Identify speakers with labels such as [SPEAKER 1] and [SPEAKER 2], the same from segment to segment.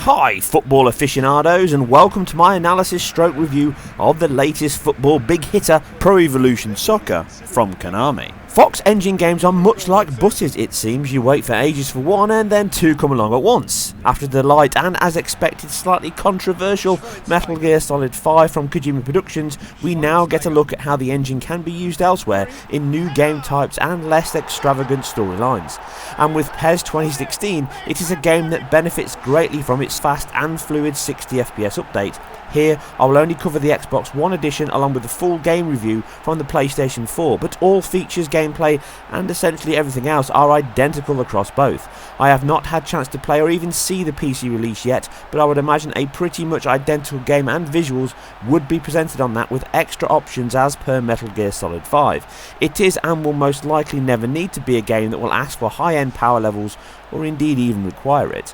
[SPEAKER 1] Hi football aficionados, and welcome to my analysis stroke review of the latest football big hitter, Pro Evolution Soccer from Konami. Fox Engine games are much like buses, it seems. You wait for ages for one and then two come along at once. After the light and, as expected, slightly controversial Metal Gear Solid 5 from Kojima Productions, we now get a look at how the engine can be used elsewhere in new game types and less extravagant storylines. And with PES 2016, it is a game that benefits greatly from its fast and fluid 60 FPS update. Here, I will only cover the Xbox One edition along with the full game review from the PlayStation 4, but all features, gameplay and essentially everything else are identical across both. I have not had chance to play or even see the PC release yet, but I would imagine a pretty much identical game and visuals would be presented on that with extra options as per Metal Gear Solid 5. It is and will most likely never need to be a game that will ask for high-end power levels or indeed even require it.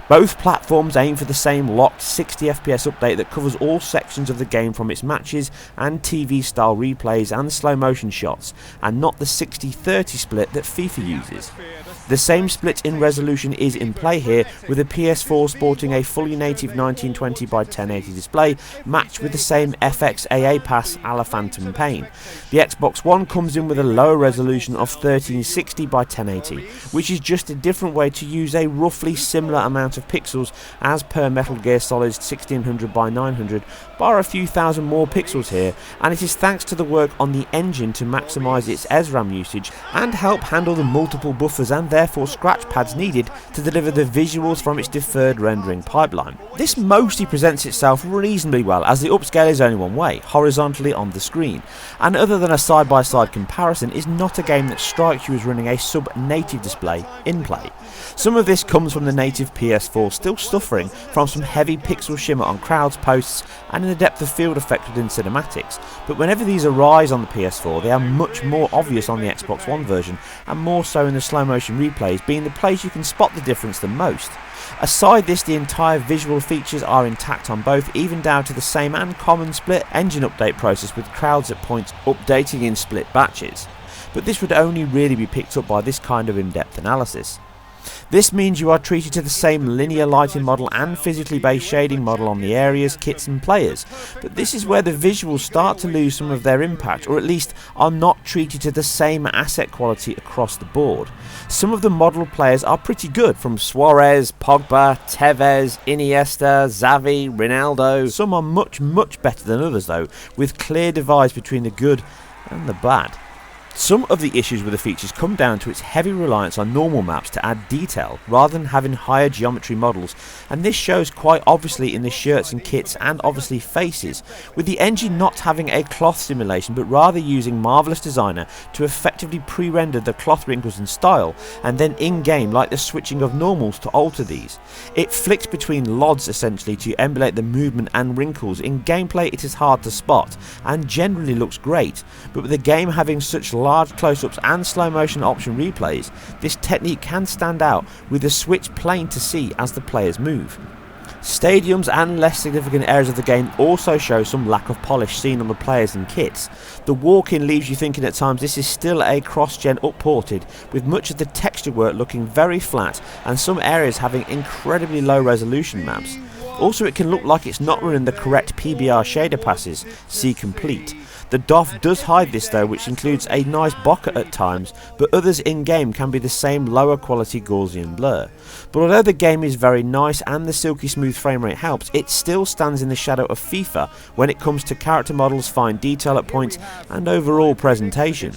[SPEAKER 1] Both platforms aim for the same locked 60 FPS update that covers all sections of the game from its matches and TV style replays and slow motion shots, and not the 60-30 split that FIFA uses. The same split in resolution is in play here, with the PS4 sporting a fully native 1920 by 1080 display matched with the same FX AA pass a la Phantom Pain. The Xbox One comes in with a lower resolution of 1360 by 1080, which is just a different way to use a roughly similar amount of pixels as per Metal Gear Solid's 1600 by 900, bar a few thousand more pixels here, and it is thanks to the work on the engine to maximise its SRAM usage and help handle the multiple buffers and therefore scratch pads needed to deliver the visuals from its deferred rendering pipeline. This mostly presents itself reasonably well, as the upscale is only one way, horizontally on the screen, and other than a side-by-side comparison, is not a game that strikes you as running a sub-native display in play. Some of this comes from the native PS4 still suffering from some heavy pixel shimmer on crowds, posts and in the depth of field effect within cinematics, but whenever these arise on the PS4 they are much more obvious on the Xbox One version, and more so in the slow motion replays being the place you can spot the difference the most. Aside this, the entire visual features are intact on both, even down to the same and common split engine update process with crowds at points updating in split batches. But this would only really be picked up by this kind of in-depth analysis. This means you are treated to the same linear lighting model and physically based shading model on the areas, kits and players, but this is where the visuals start to lose some of their impact, or at least are not treated to the same asset quality across the board. Some of the model players are pretty good, from Suarez, Pogba, Tevez, Iniesta, Xavi, Ronaldo. Some are much better than others though, with clear divides between the good and the bad. Some of the issues with the features come down to its heavy reliance on normal maps to add detail rather than having higher geometry models, and this shows quite obviously in the shirts and kits and obviously faces, with the engine not having a cloth simulation but rather using Marvelous Designer to effectively pre-render the cloth wrinkles and style, and then in-game like the switching of normals to alter these. It flicks between LODs essentially to emulate the movement and wrinkles. In gameplay it is hard to spot and generally looks great, but with the game having such large close-ups and slow motion option replays, this technique can stand out, with the switch plain to see as the players move. Stadiums and less significant areas of the game also show some lack of polish seen on the players and kits. The walk-in leaves you thinking at times this is still a cross-gen upported, with much of the texture work looking very flat and some areas having incredibly low resolution maps. Also, it can look like it's not running the correct PBR shader passes, see complete. The DOF does hide this though, which includes a nice bokeh at times, but others in-game can be the same lower quality Gaussian blur. But although the game is very nice and the silky smooth framerate helps, it still stands in the shadow of FIFA when it comes to character models, fine detail at points and overall presentation.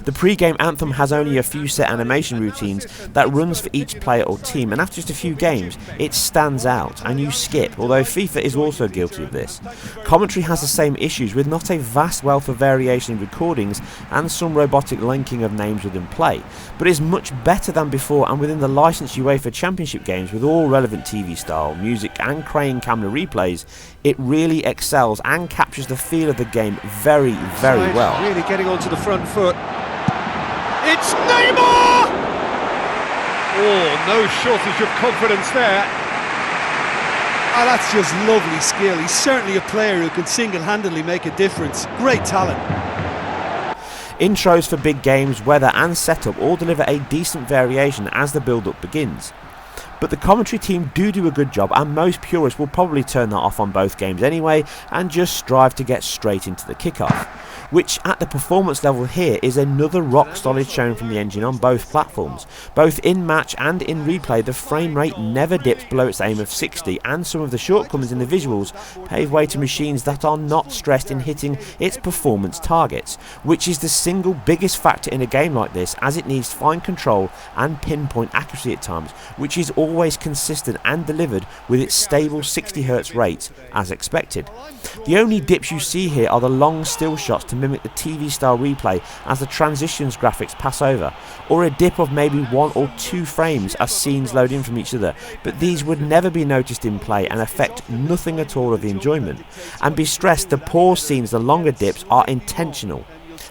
[SPEAKER 1] The Pregame Anthem has only a few set animation routines that runs for each player or team, and after just a few games it stands out and you skip, although FIFA is also guilty of this. Commentary has the same issues, with not a vast wealth of variation in recordings and some robotic linking of names within play, but is much better than before, and within the licensed UEFA Championship games with all relevant TV style, music and crane camera replays, it really excels and captures the feel of the game very well.
[SPEAKER 2] Really getting onto the front foot. It's Neymar! Oh, no shortage of confidence there. Oh, that's just lovely skill. He's certainly a player who can single-handedly make a difference. Great talent.
[SPEAKER 1] Intros for big games, weather and setup all deliver a decent variation as the build-up begins. But the commentary team do a good job, and most purists will probably turn that off on both games anyway and just strive to get straight into the kickoff, which at the performance level here is another rock solid showing from the engine on both platforms. Both in match and in replay, the frame rate never dips below its aim of 60, and some of the shortcomings in the visuals pave way to machines that are not stressed in hitting its performance targets, which is the single biggest factor in a game like this, as it needs fine control and pinpoint accuracy at times, which is always consistent and delivered with its stable 60Hz rate as expected. The only dips you see here are the long still shots to mimic the TV style replay as the transitions graphics pass over, or a dip of maybe 1 or 2 frames as scenes load in from each other, but these would never be noticed in play and affect nothing at all of the enjoyment. And be stressed, the pause scenes, the longer dips, are intentional.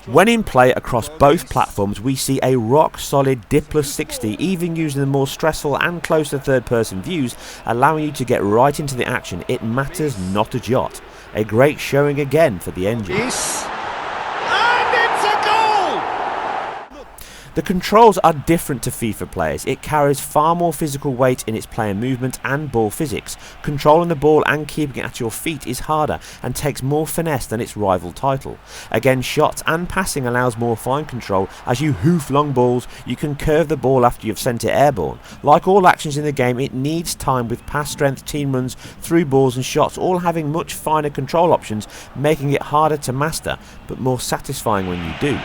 [SPEAKER 1] When in play across both platforms, we see a rock solid dipless 60, even using the more stressful and closer third person views, allowing you to get right into the action. It matters not a jot. A great showing again for the engine. The controls are different to FIFA players. It carries far more physical weight in its player movement and ball physics. Controlling the ball and keeping it at your feet is harder and takes more finesse than its rival title. Again, shots and passing allows more fine control. As you hoof long balls, you can curve the ball after you've sent it airborne. Like all actions in the game, it needs time, with pass strength, team runs, through balls and shots all having much finer control options, making it harder to master, but more satisfying when you do.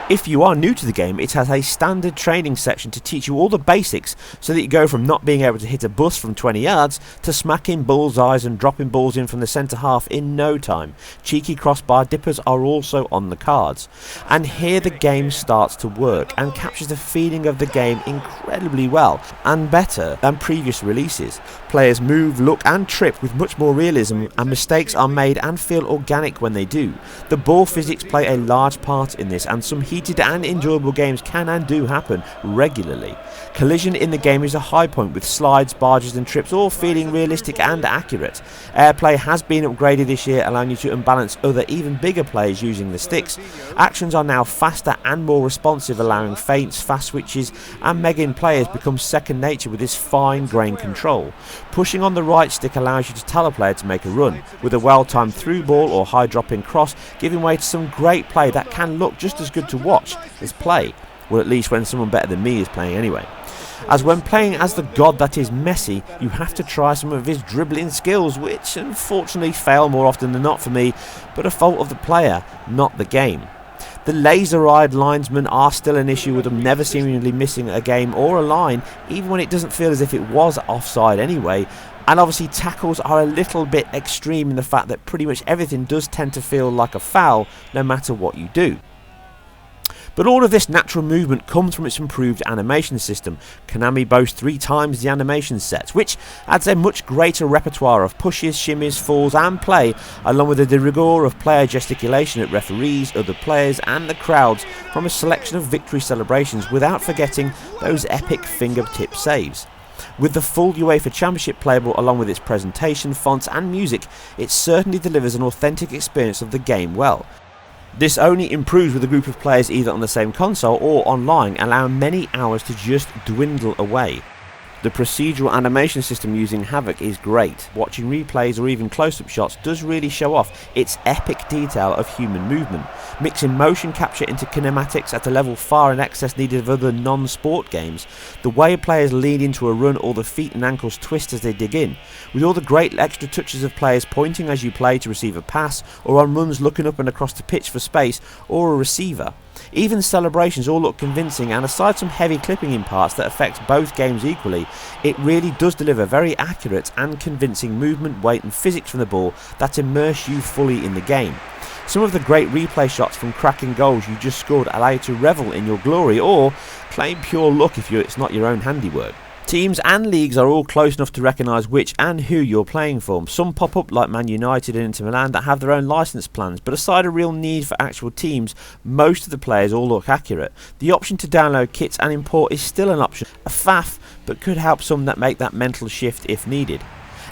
[SPEAKER 1] If you are new to the game, it has a standard training section to teach you all the basics, so that you go from not being able to hit a bus from 20 yards to smacking bullseyes and dropping balls in from the centre half in no time. Cheeky crossbar dippers are also on the cards. And here the game starts to work and captures the feeling of the game incredibly well, and better than previous releases. Players move, look and trip with much more realism, and mistakes are made and feel organic when they do. The ball physics play a large part in this, and some heated and enjoyable games can and do happen regularly. Collision in the game is a high point, with slides, barges and trips all feeling realistic and accurate. Airplay has been upgraded this year, allowing you to unbalance other even bigger players using the sticks. Actions are now faster and more responsive, allowing feints, fast switches and mega players become second nature with this fine-grained control. Pushing on the right stick allows you to tell a player to make a run, with a well-timed through ball or high drop-in cross giving way to some great play that can look just as good to watch as play, or at least when someone better than me is playing anyway. As when playing as the god that is Messi, you have to try some of his dribbling skills, which unfortunately fail more often than not for me, but a fault of the player, not the game. The laser-eyed linesmen are still an issue, with them never seemingly missing a game or a line, even when it doesn't feel as if it was offside anyway. And obviously tackles are a little bit extreme in the fact that pretty much everything does tend to feel like a foul no matter what you do. But all of this natural movement comes from its improved animation system. Konami boasts 3 times the animation sets, which adds a much greater repertoire of pushes, shimmies, falls and play, along with the de rigueur of player gesticulation at referees, other players and the crowds from a selection of victory celebrations, without forgetting those epic fingertip saves. With the full UEFA Championship playable along with its presentation, fonts and music, it certainly delivers an authentic experience of the game well. This only improves with a group of players either on the same console or online, allowing many hours to just dwindle away. The procedural animation system using Havoc is great. Watching replays or even close-up shots does really show off its epic detail of human movement, mixing motion capture into kinematics at a level far in excess needed of other non-sport games. The way players lean into a run or the feet and ankles twist as they dig in, with all the great extra touches of players pointing as you play to receive a pass, or on runs looking up and across the pitch for space or a receiver. Even celebrations all look convincing, and aside some heavy clipping in parts that affect both games equally, it really does deliver very accurate and convincing movement, weight and physics from the ball that immerse you fully in the game. Some of the great replay shots from cracking goals you just scored allow you to revel in your glory, or claim pure luck if it's not your own handiwork. Teams and leagues are all close enough to recognise which and who you're playing for. Some pop up like Man United and Inter Milan that have their own licence plans, but aside a real need for actual teams, most of the players all look accurate. The option to download kits and import is still an option, a faff, but could help some that make that mental shift if needed.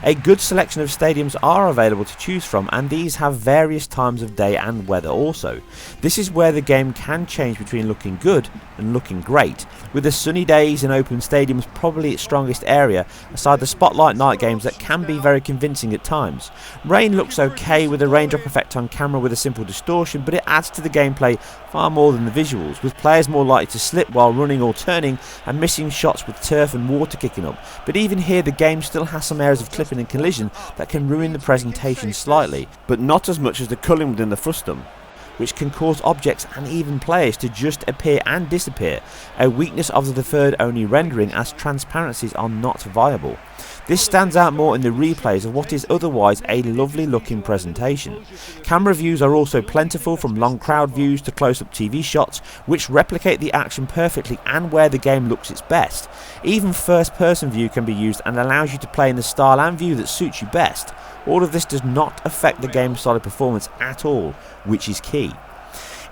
[SPEAKER 1] A good selection of stadiums are available to choose from, and these have various times of day and weather also. This is where the game can change between looking good and looking great, with the sunny days and open stadiums probably its strongest area, aside the spotlight night games that can be very convincing at times. Rain looks okay with a raindrop effect on camera with a simple distortion, but it adds to the gameplay far more than the visuals, with players more likely to slip while running or turning and missing shots with turf and water kicking up. But even here the game still has some areas of clipping and collision that can ruin the presentation slightly, but not as much as the culling within the frustum, which can cause objects and even players to just appear and disappear, a weakness of the deferred only rendering as transparencies are not viable. This stands out more in the replays of what is otherwise a lovely looking presentation. Camera views are also plentiful, from long crowd views to close-up TV shots, which replicate the action perfectly and where the game looks its best. Even first-person view can be used and allows you to play in the style and view that suits you best. All of this does not affect the game's solid performance at all, which is key.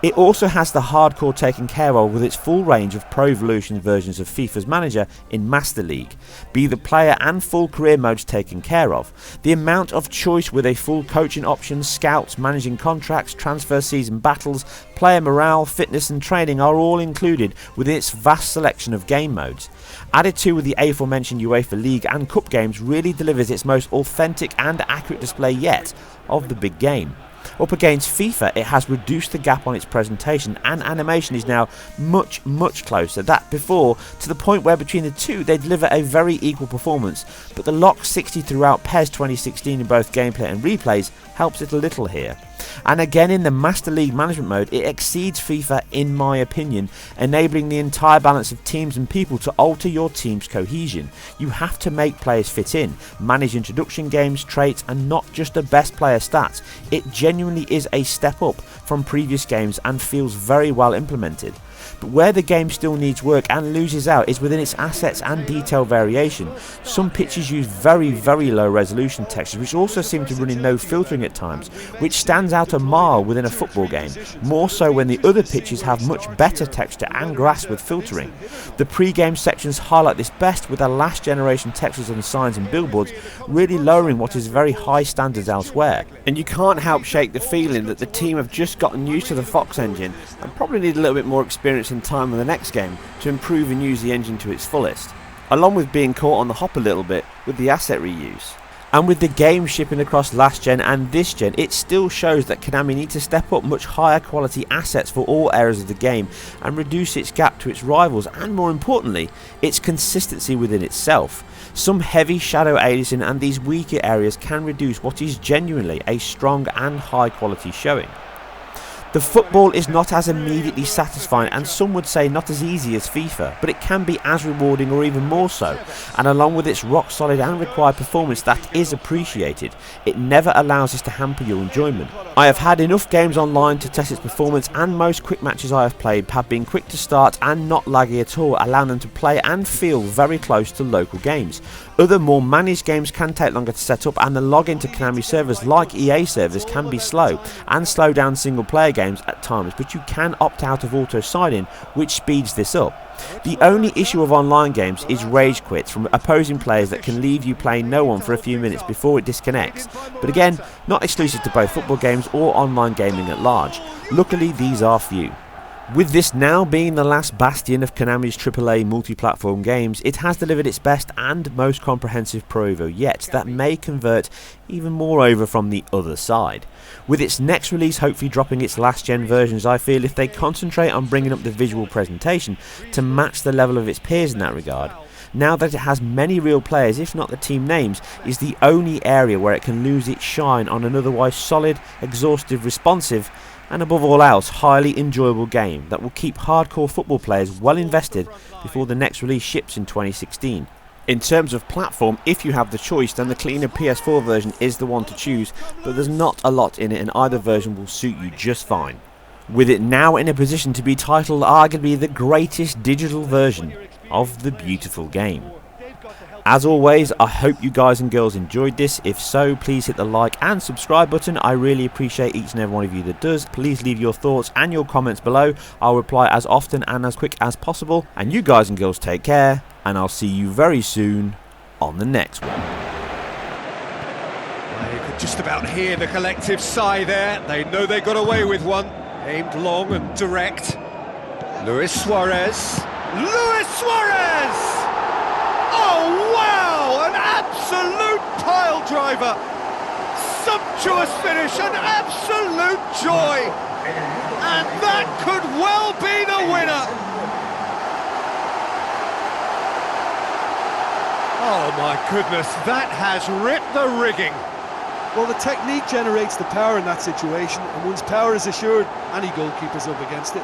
[SPEAKER 1] It also has the hardcore taken care of with its full range of Pro Evolution versions of FIFA's manager in Master League, be the player and full career modes taken care of. The amount of choice with a full coaching option, scouts, managing contracts, transfer season battles, player morale, fitness and training are all included within its vast selection of game modes. Added to with the aforementioned UEFA League and Cup games really delivers its most authentic and accurate display yet of the big game. Up against FIFA, it has reduced the gap on its presentation, and animation is now much closer that before, to the point where between the two they deliver a very equal performance, but the lock 60 throughout PES 2016 in both gameplay and replays helps it a little here. And again in the Master League management mode it exceeds FIFA in my opinion, enabling the entire balance of teams and people to alter your team's cohesion. You have to make players fit in, manage introduction games, traits and not just the best player stats. It genuinely is a step up from previous games and feels very well implemented. But where the game still needs work and loses out is within its assets and detail variation. Some pitches use very low resolution textures, which also seem to run in no filtering at times, which stands out a mile within a football game, more so when the other pitches have much better texture and grass with filtering. The pre-game sections highlight this best, with the last generation textures on signs and billboards really lowering what is very high standards elsewhere. And you can't help shake the feeling that the team have just gotten used to the Fox engine and probably need a little bit more experience in time with the next game to improve and use the engine to its fullest, along with being caught on the hop a little bit with the asset reuse. And with the game shipping across last gen and this gen, it still shows that Konami need to step up much higher quality assets for all areas of the game and reduce its gap to its rivals, and more importantly its consistency within itself. Some heavy shadow aliasing and these weaker areas can reduce what is genuinely a strong and high quality showing. The football is not as immediately satisfying, and some would say not as easy as FIFA, but it can be as rewarding or even more so, and along with its rock solid and required performance that is appreciated, it never allows this to hamper your enjoyment. I have had enough games online to test its performance, and most quick matches I have played have been quick to start and not laggy at all, allowing them to play and feel very close to local games. Other more managed games can take longer to set up, and the login to Konami servers like EA servers can be slow and slow down single player games at times, but you can opt out of auto sign-in, which speeds this up. The only issue of online games is rage quits from opposing players that can leave you playing no one for a few minutes before it disconnects, but again not exclusive to both football games or online gaming at large. Luckily these are few. With this now being the last bastion of Konami's AAA multi-platform games, it has delivered its best and most comprehensive Pro Evo yet that may convert even more over from the other side. With its next release hopefully dropping its last gen versions, I feel if they concentrate on bringing up the visual presentation to match the level of its peers in that regard, now that it has many real players, if not the team names, is the only area where it can lose its shine on an otherwise solid, exhaustive, responsive, and above all else highly enjoyable game that will keep hardcore football players well invested before the next release ships in 2016. In terms of platform, if you have the choice, then the cleaner PS4 version is the one to choose, but there's not a lot in it and either version will suit you just fine. With it now in a position to be titled arguably the greatest digital version of the beautiful game. As always, I hope you guys and girls enjoyed this. If so, please hit the like and subscribe button. I really appreciate each and every one of you that does. Please leave your thoughts and your comments below. I'll reply as often and as quick as possible. And you guys and girls take care, and I'll see you very soon on the next one.
[SPEAKER 2] Just about hear the collective sigh there. They know they got away with one. Aimed long and direct. Luis Suarez. Luis Suarez! Oh, wow! An absolute pile driver. Sumptuous finish, an absolute joy. And that could well be the winner. Oh my goodness, that has ripped the rigging.
[SPEAKER 3] Well, the technique generates the power in that situation, and once power is assured, any goalkeeper's up against it.